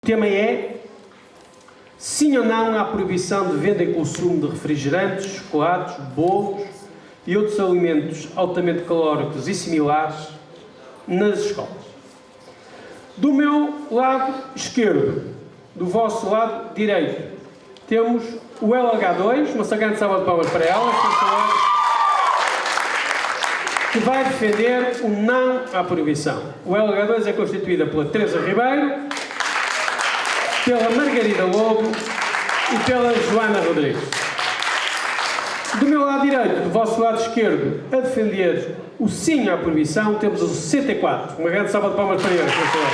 O tema é sim ou não à proibição de venda e consumo de refrigerantes, chocolates, bolos e outros alimentos altamente calóricos e similares nas escolas. Do meu lado esquerdo, do vosso lado direito, temos o LH2, uma grande salva de palmas para elas, por favor, que vai defender o não à proibição. O LH2 é constituída pela Teresa Ribeiro, pela Margarida Lobo e pela Joana Rodrigues. Do meu lado direito, do vosso lado esquerdo, a defender o sim à proibição, temos o 64. Uma grande salva de palmas para eles, por favor.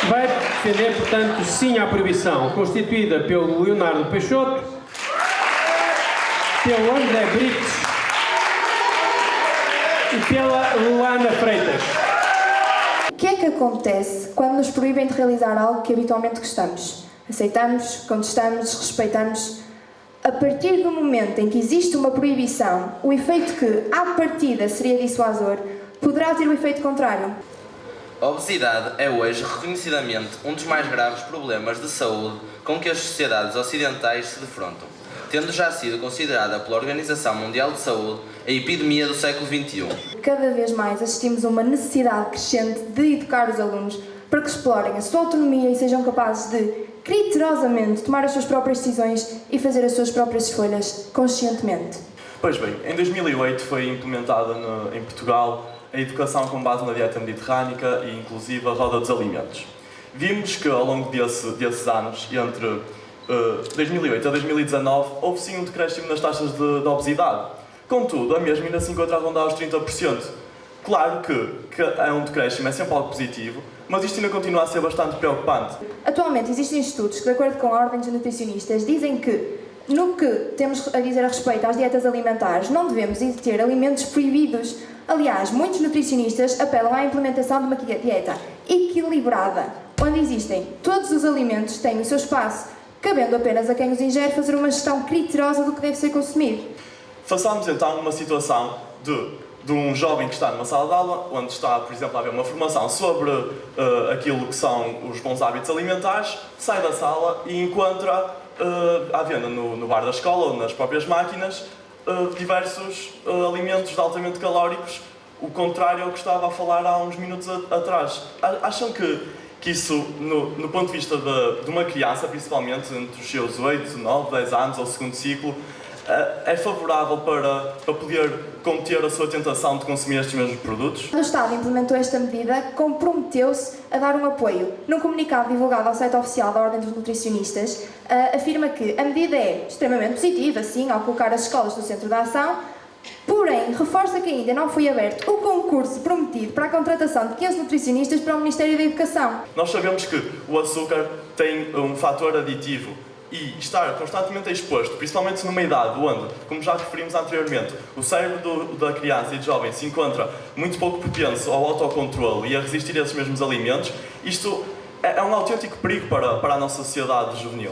Vai defender, portanto, o sim à proibição, constituída pelo Leonardo Peixoto, pelo André Brites e pela Luana Freitas. O que é que acontece quando nos proíbem de realizar algo que habitualmente gostamos? Aceitamos, contestamos, desrespeitamos. A partir do momento em que existe uma proibição, o efeito que, à partida, seria dissuasor, poderá ter o efeito contrário. A obesidade é hoje reconhecidamente um dos mais graves problemas de saúde com que as sociedades ocidentais se defrontam, tendo já sido considerada pela Organização Mundial de Saúde a epidemia do século XXI. Cada vez mais assistimos a uma necessidade crescente de educar os alunos para que explorem a sua autonomia e sejam capazes de, criteriosamente, tomar as suas próprias decisões e fazer as suas próprias escolhas conscientemente. Pois bem, em 2008 foi implementada em Portugal a educação com base na dieta mediterrânica e inclusive a roda dos alimentos. Vimos que ao longo desses anos, entre 2008 a 2019, houve sim um decréscimo nas taxas de obesidade. Contudo, a mesma ainda se encontra a rondar aos 30%. Claro que é um decréscimo, é sempre algo positivo, mas isto ainda continua a ser bastante preocupante. Atualmente existem estudos que, de acordo com a Ordem dos Nutricionistas, dizem que, no que temos a dizer a respeito às dietas alimentares, não devemos ter alimentos proibidos. Aliás, muitos nutricionistas apelam à implementação de uma dieta equilibrada, onde existem todos os alimentos, têm o seu espaço, cabendo apenas a quem os ingere fazer uma gestão criteriosa do que deve ser consumido. Façamos então uma situação de um jovem que está numa sala de aula, onde está, por exemplo, a haver uma formação sobre aquilo que são os bons hábitos alimentares, sai da sala e encontra à venda no bar da escola ou nas próprias máquinas diversos alimentos altamente calóricos, o contrário ao que estava a falar há uns minutos atrás. Acham que isso, no ponto de vista de uma criança, principalmente entre os seus 8, 9, 10 anos ou segundo ciclo, é favorável para poder conter a sua tentação de consumir estes mesmos produtos? O Estado implementou esta medida, comprometeu-se a dar um apoio. Num comunicado divulgado ao site oficial da Ordem dos Nutricionistas, afirma que a medida é extremamente positiva, sim, ao colocar as escolas no centro da ação, porém, reforça que ainda não foi aberto o concurso prometido para a contratação de 15 nutricionistas para o Ministério da Educação. Nós sabemos que o açúcar tem um fator aditivo e estar constantemente exposto, principalmente numa idade onde, como já referimos anteriormente, o cérebro da criança e do jovem se encontra muito pouco propenso ao autocontrole e a resistir a esses mesmos alimentos, isto é um autêntico perigo para a nossa sociedade juvenil.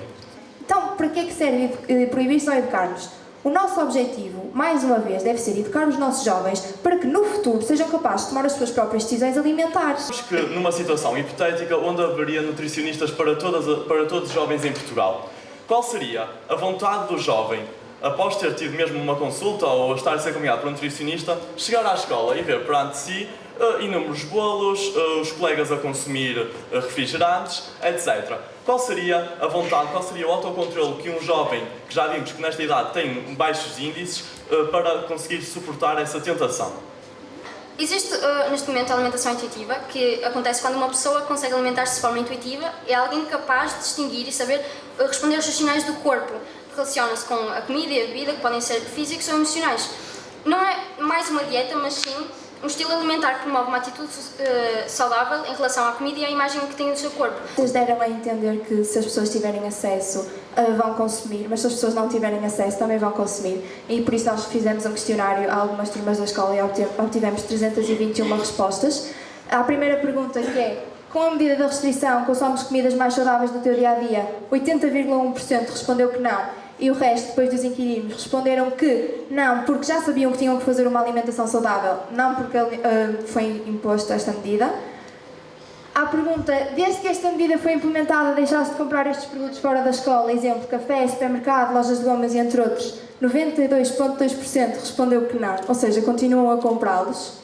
Então, para que é que serve proibir só educar-nos? O nosso objetivo, mais uma vez, deve ser educar os nossos jovens para que no futuro sejam capazes de tomar as suas próprias decisões alimentares. Acho que numa situação hipotética onde haveria nutricionistas para todos os jovens em Portugal, qual seria a vontade do jovem, após ter tido mesmo uma consulta ou estar a ser acompanhado por um nutricionista, chegar à escola e ver perante si inúmeros bolos, os colegas a consumir refrigerantes, etc. Qual seria a vontade, qual seria o autocontrole que um jovem, que já vimos que nesta idade tem baixos índices, para conseguir suportar essa tentação? Existe neste momento a alimentação intuitiva, que acontece quando uma pessoa consegue alimentar-se de forma intuitiva, é alguém capaz de distinguir e saber responder aos seus sinais do corpo, que relaciona-se com a comida e a bebida, que podem ser físicos ou emocionais. Não é mais uma dieta, mas sim um estilo alimentar que promove uma atitude saudável em relação à comida e à imagem que tem do seu corpo. Vocês deram a entender que se as pessoas tiverem acesso vão consumir, mas se as pessoas não tiverem acesso também vão consumir. E por isso nós fizemos um questionário a algumas turmas da escola e obtivemos 321 respostas. À primeira pergunta, que é: com a medida da restrição, consomes comidas mais saudáveis no teu dia-a-dia? 80,1% respondeu que não. E o resto, depois dos inquiridos, responderam que não, porque já sabiam que tinham que fazer uma alimentação saudável, não porque foi imposta esta medida. À pergunta, desde que esta medida foi implementada, deixaste de comprar estes produtos fora da escola, exemplo, café, supermercado, lojas de gomas, entre outros, 92,2% respondeu que não, ou seja, continuam a comprá-los.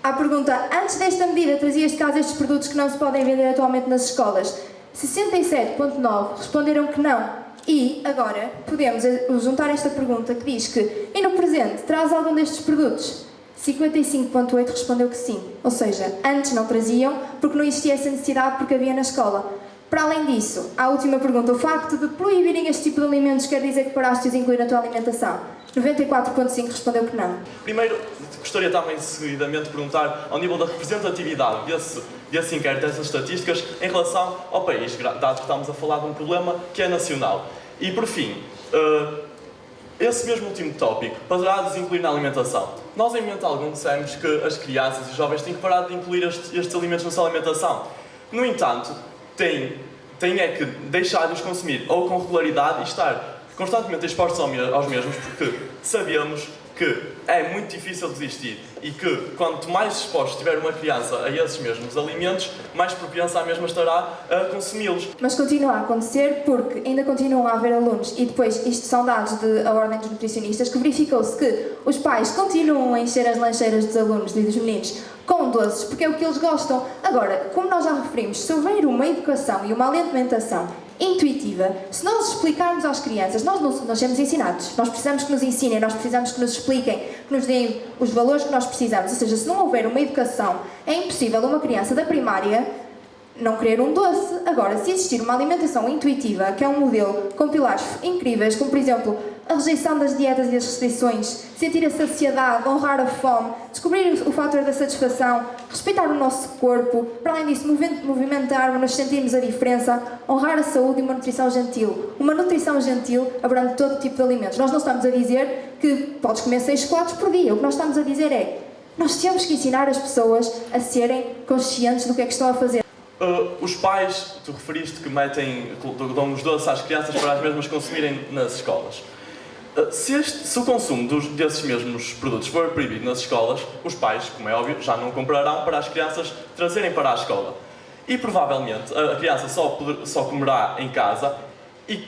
À pergunta, antes desta medida, trazias de casa estes produtos que não se podem vender atualmente nas escolas, 67,9% responderam que não. E, agora, podemos juntar esta pergunta que diz que, e no presente, traz algum destes produtos? 55,8% respondeu que sim, ou seja, antes não traziam porque não existia essa necessidade porque havia na escola. Para além disso, a última pergunta, o facto de proibirem este tipo de alimentos quer dizer que paraste de os incluir na tua alimentação? 94,5% respondeu que não. Primeiro, gostaria também seguidamente de perguntar ao nível da representatividade desse inquérito, dessas estatísticas, em relação ao país, dado que estamos a falar de um problema que é nacional. E, por fim, esse mesmo último tópico, para desincluir na alimentação. Nós, em momento algum, dissemos que as crianças e os jovens têm que parar de incluir estes alimentos na sua alimentação. No entanto, têm é que deixar de os consumir ou com regularidade e estar constantemente expostos aos mesmos, porque sabemos que é muito difícil resistir e que quanto mais exposto estiver uma criança a esses mesmos alimentos, mais propensa a mesma estará a consumi-los. Mas continua a acontecer porque ainda continuam a haver alunos, e depois isto são dados da Ordem dos Nutricionistas, que verificou-se que os pais continuam a encher as lancheiras dos alunos e dos meninos com doces, porque é o que eles gostam. Agora, como nós já referimos, se houver uma educação e uma alimentação intuitiva, se nós explicarmos às crianças, nós não somos ensinados, nós precisamos que nos ensinem, nós precisamos que nos expliquem, que nos deem os valores que nós precisamos, ou seja, se não houver uma educação, é impossível uma criança da primária não querer um doce. Agora, se existir uma alimentação intuitiva, que é um modelo com pilares incríveis, como por exemplo a rejeição das dietas e das restrições, sentir a saciedade, honrar a fome, descobrir o fator da satisfação, respeitar o nosso corpo, para além disso movimentar-nos, sentirmos a diferença, honrar a saúde e uma nutrição gentil. Uma nutrição gentil abrange todo tipo de alimentos. Nós não estamos a dizer que podes comer 6 chocolates por dia, o que nós estamos a dizer é nós temos que ensinar as pessoas a serem conscientes do que é que estão a fazer. Os pais, tu referiste que dão os doces às crianças para as mesmas consumirem nas escolas. Se o consumo desses mesmos produtos for proibido nas escolas, os pais, como é óbvio, já não comprarão para as crianças trazerem para a escola. E provavelmente a criança só comerá em casa e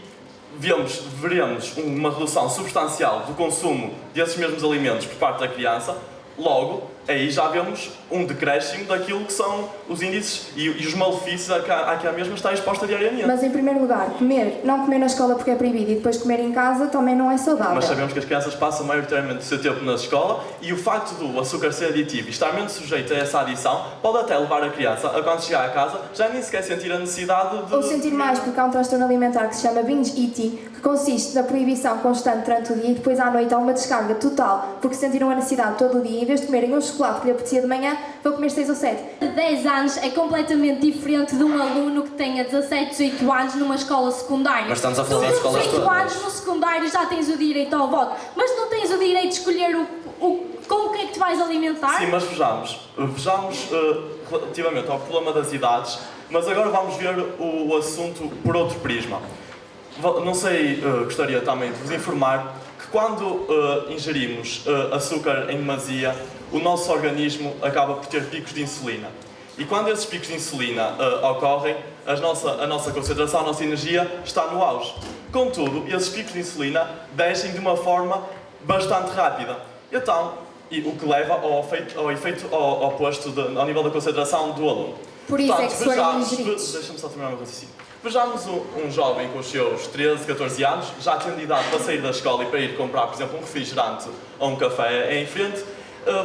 veremos uma redução substancial do consumo desses mesmos alimentos por parte da criança. Logo, aí já vemos um decréscimo daquilo que são os índices e os malefícios a que a mesma está exposta diariamente. Mas, em primeiro lugar, não comer na escola porque é proibido e depois comer em casa também não é saudável. Mas sabemos que as crianças passam maioritariamente o seu tempo na escola e o facto do açúcar ser aditivo e estar menos sujeito a essa adição pode até levar a criança a, quando chegar a casa, já nem sequer sentir a necessidade de... Ou sentir mais, porque há um transtorno alimentar que se chama binge eating, que consiste na proibição constante durante o dia e depois à noite há uma descarga total, porque sentiram a necessidade todo o dia, em vez de comerem um chocolate que lhe apetecia de manhã, vão comer 6 ou 7. De 10 anos é completamente diferente de um aluno que tenha 17, 18 anos numa escola secundária. Mas estamos a falar das escolas todas. 18 anos no secundário já tens o direito ao voto, mas não tens o direito de escolher com o que é que te vais alimentar? Sim, mas vejamos relativamente ao problema das idades, mas agora vamos ver o assunto por outro prisma. Não sei, gostaria também de vos informar que quando ingerimos açúcar em demasia, o nosso organismo acaba por ter picos de insulina. E quando esses picos de insulina ocorrem, a nossa concentração, a nossa energia está no auge. Contudo, esses picos de insulina descem de uma forma bastante rápida. Então, o que leva ao efeito oposto ao nível da concentração do aluno. Por isso é que se forem ingeridos. Deixa-me só terminar o meu raciocínio. Vejamos um jovem com os seus 13, 14 anos, já tendo idade para sair da escola e para ir comprar, por exemplo, um refrigerante ou um café em frente,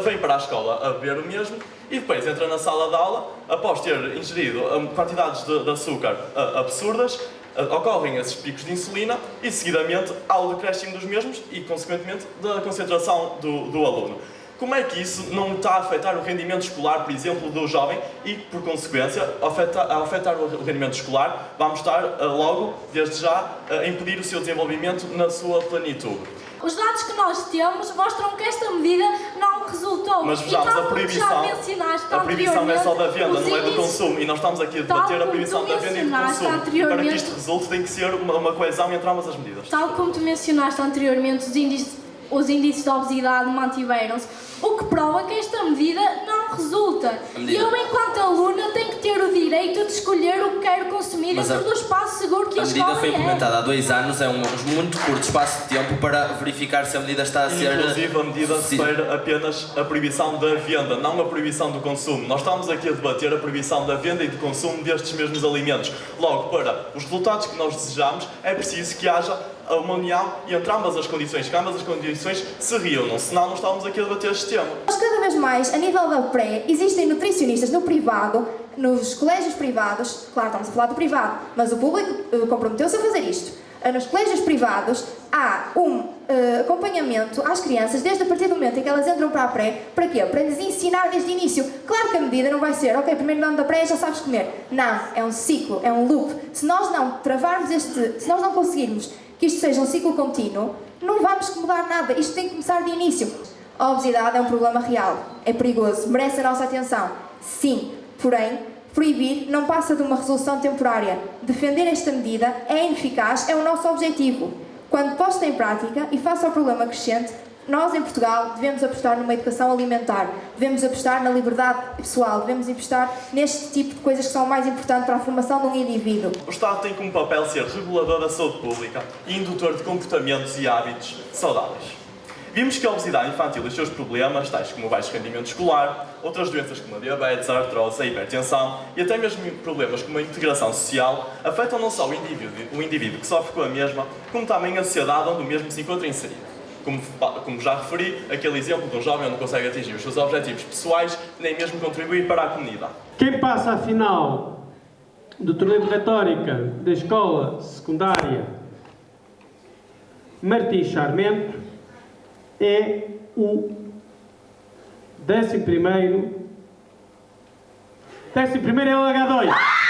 vem para a escola a beber o mesmo e depois entra na sala de aula, após ter ingerido quantidades de açúcar absurdas, ocorrem esses picos de insulina e, seguidamente, há o decréscimo dos mesmos e, consequentemente, da concentração do aluno. Como é que isso não está a afetar o rendimento escolar, por exemplo, do jovem e, por consequência, a afetar o rendimento escolar, vamos estar logo, desde já, a impedir o seu desenvolvimento na sua plenitude. Os dados que nós temos mostram que esta medida não resultou. Mas vejamos, a proibição é só da venda, não é do consumo. E nós estamos aqui a debater a proibição da venda e do consumo. E para que isto resulte tem que ser uma coesão entre ambas as medidas. Tal como tu mencionaste anteriormente, os índices de obesidade mantiveram-se, o que prova que esta medida não resulta. E eu, enquanto aluna, ter o direito de escolher o que quer consumir Mas dentro do espaço seguro que a A medida escola foi é. implementada há 2 anos, é um muito curto espaço de tempo para verificar se a medida está a ser... Inclusive, a medida refere apenas a proibição da venda, não a proibição do consumo. Nós estamos aqui a debater a proibição da venda e do consumo destes mesmos alimentos. Logo, para os resultados que nós desejamos, é preciso que haja uma união entre ambas as condições, que ambas as condições se reúnam, senão não estávamos aqui a debater este tema. Mas cada vez mais, a nível da pré, existem nutricionistas no privado, nos colégios privados, claro, estamos a falar do privado, mas o público comprometeu-se a fazer isto. Nos colégios privados há um acompanhamento às crianças desde a partir do momento em que elas entram para a pré. Para quê? Para lhes ensinar desde o início. Claro que a medida não vai ser, ok, primeiro ano da pré já sabes comer. Não, é um ciclo, é um loop. Se nós não travarmos se nós não conseguirmos que isto seja um ciclo contínuo, não vamos mudar nada. Isto tem que começar de início. A obesidade é um problema real, é perigoso, merece a nossa atenção. Sim, porém, proibir não passa de uma resolução temporária. Defender esta medida é ineficaz, é o nosso objetivo. Quando posta em prática e face ao problema crescente, nós em Portugal devemos apostar numa educação alimentar, devemos apostar na liberdade pessoal, devemos apostar neste tipo de coisas que são mais importantes para a formação de um indivíduo. O Estado tem como papel ser regulador da saúde pública e indutor de comportamentos e hábitos saudáveis. Vimos que a obesidade infantil e os seus problemas, tais como o baixo rendimento escolar, outras doenças como a diabetes, a artrose, a hipertensão e até mesmo problemas como a integração social, afetam não só o indivíduo que sofre com a mesma, como também a sociedade onde o mesmo se encontra inserido. Como já referi, aquele exemplo de um jovem onde não consegue atingir os seus objetivos pessoais, nem mesmo contribuir para a comunidade. Quem passa a final do torneio de retórica da escola secundária Martim Charmento é o 11º é o H2.